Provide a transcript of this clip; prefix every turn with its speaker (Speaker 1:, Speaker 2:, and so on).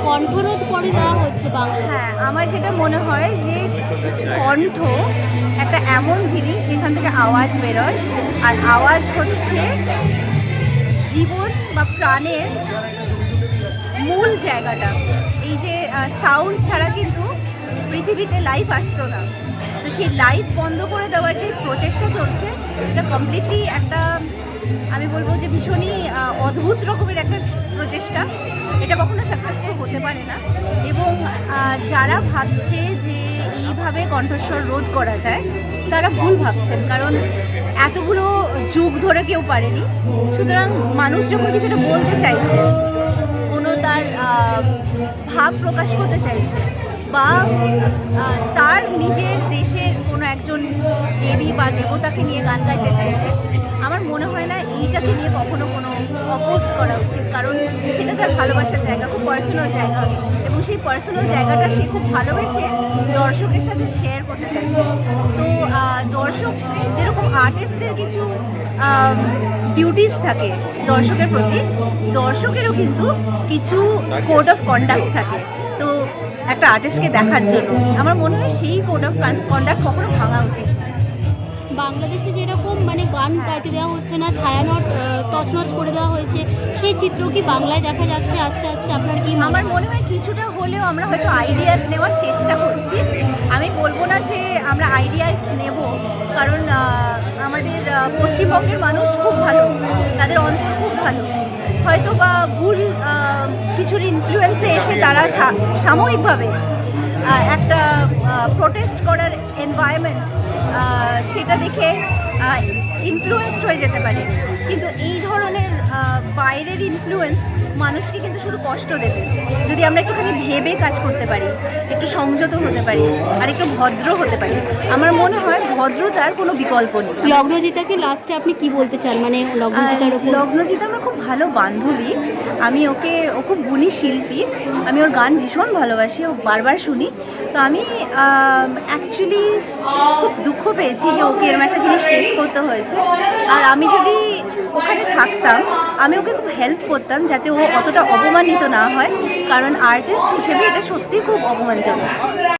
Speaker 1: কণ্ঠরোধ করে দেওয়া হচ্ছে বাংলা।
Speaker 2: হ্যাঁ, আমার যেটা মনে হয় যে কণ্ঠ একটা এমন জিনিস যেখান থেকে আওয়াজ বেরোয়, আর আওয়াজ হচ্ছে জীবন বা প্রাণের মূল জায়গাটা। এই যে সাউন্ড ছাড়া কিন্তু পৃথিবীতে লাইফ আসতো না। তো সেই লাইফ বন্ধ করে দেওয়ার যে প্রচেষ্টা চলছে, এটা কমপ্লিটলি একটা, আমি বলবো যে ভীষণই অদ্ভুত রকমের একটা প্রচেষ্টা। এটা কখনো সাকসেসফুল হতে পারে না। এবং যারা ভাবছে যে এইভাবে কণ্ঠস্বর রোধ করা যায়, তারা ভুল ভাবছেন, কারণ এতগুলো যুগ ধরে কেউ পারেনি। সুতরাং মানুষ যখন কিছুটা বলতে চাইছে, কোনো তার ভাব প্রকাশ করতে চাইছে, বা তার নিজের দেশের কোনো একজন দেবী বা দেবতাকে নিয়ে গান গাইতে চাইছে, আমার মনে হয় না এইটাকে নিয়ে কখনো কোনো অপোজ করা উচিত। কারণ সেটা তার ভালোবাসার জায়গা, খুব পার্সোনাল জায়গা, এবং সেই পার্সোনাল জায়গাটা সে খুব ভালোবেসে দর্শকের সাথে শেয়ার করতে চাইছে। তো দর্শক, যেরকম আর্টিস্টদের কিছু ডিউটিস থাকে দর্শকের প্রতি, দর্শকেরও কিন্তু কিছু কোড অফ কন্ডাক্ট থাকে। তো একটা আর্টিস্টকে দেখার জন্য আমার মনে হয় সেই কোড অফ কন্ডাক্ট কখনো ভাঙা উচিত।
Speaker 1: বাংলাদেশে যেরকম মানে গান গাইতে দেওয়া হচ্ছে না, ছায়ানট তছনছ করে দেওয়া হয়েছে, সেই চিত্র কি বাংলায় দেখা যাচ্ছে আস্তে আস্তে? আপনার কি
Speaker 2: আমার মনে হয় কিছুটা হলেও আমরা হয়তো আইডিয়াস নেওয়ার চেষ্টা করছি। আমি বলবো না যে আমরা আইডিয়াস নেব, কারণ আমাদের পশ্চিমবঙ্গের মানুষ খুব ভালো, তাদের অন্তর খুব ভালো। হয়তো বা ভুল কিছুর ইনফ্লুয়েন্সে এসে তারা সাময়িকভাবে একটা প্রোটেস্ট করার এনভায়রনমেন্ট, সেটা দেখে ইনফ্লুয়েন্সড হয়ে যেতে পারে। কিন্তু এই ধরনের বাইরের ইনফ্লুয়েন্স মানুষকে কিন্তু শুধু কষ্ট দেবে। যদি আমরা একটুখানি ভেবে কাজ করতে পারি, একটু সংযত হতে পারি, আর একটু ভদ্র হতে পারি, আমার মনে হয় ভদ্রতার কোনো বিকল্প নেই।
Speaker 1: লগ্নজিতাকে লাস্টে আপনি কি বলতে চান? মানে
Speaker 2: লগ্নজিতা আমার খুব ভালো বান্ধবী। আমি ও খুব গুণী শিল্পী। আমি ওর গান ভীষণ ভালোবাসি, ও বারবার শুনি। তো আমি অ্যাকচুয়ালি খুব দুঃখ পেয়েছি যে ওকে এরকম একটা জিনিস ফেস করতে হয়েছে। আর আমি যদি ওখানে থাকতাম, আমি ওকে খুব হেল্প করতাম যাতে ও অতটা অপমানিত না হয়, কারণ আর্টিস্ট হিসেবে এটা সত্যিই খুব অপমানজনক।